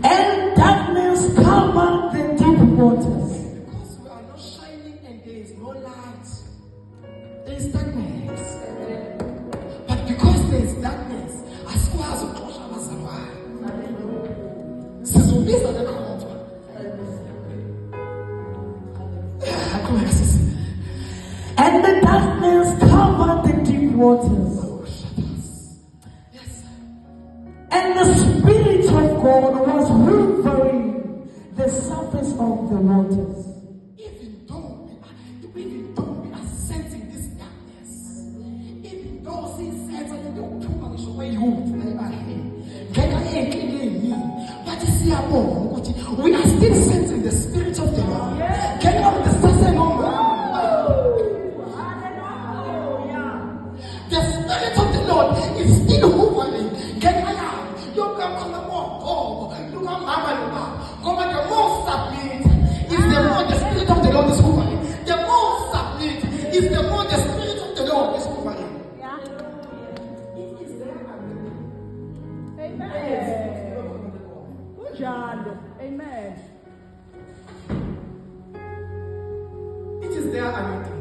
And darkness covered the deep waters. Because we are not shining and there is no light, there is darkness. But because there is darkness, as far as we and the darkness covered the deep waters. Yes. And the Spirit of God was hovering the surface of the waters. Even though we are sensing this darkness, even though sin says that you don't come and show where you are we are still sensing the Spirit of the Lord. Can you understand? The Spirit of the Lord is still hovering. You can come the more you can the more submit is the more the Spirit of the Lord is hovering. The more submit is the more the Spirit of the Lord is hovering. It is there. Amen. Good job. Amen. It is there.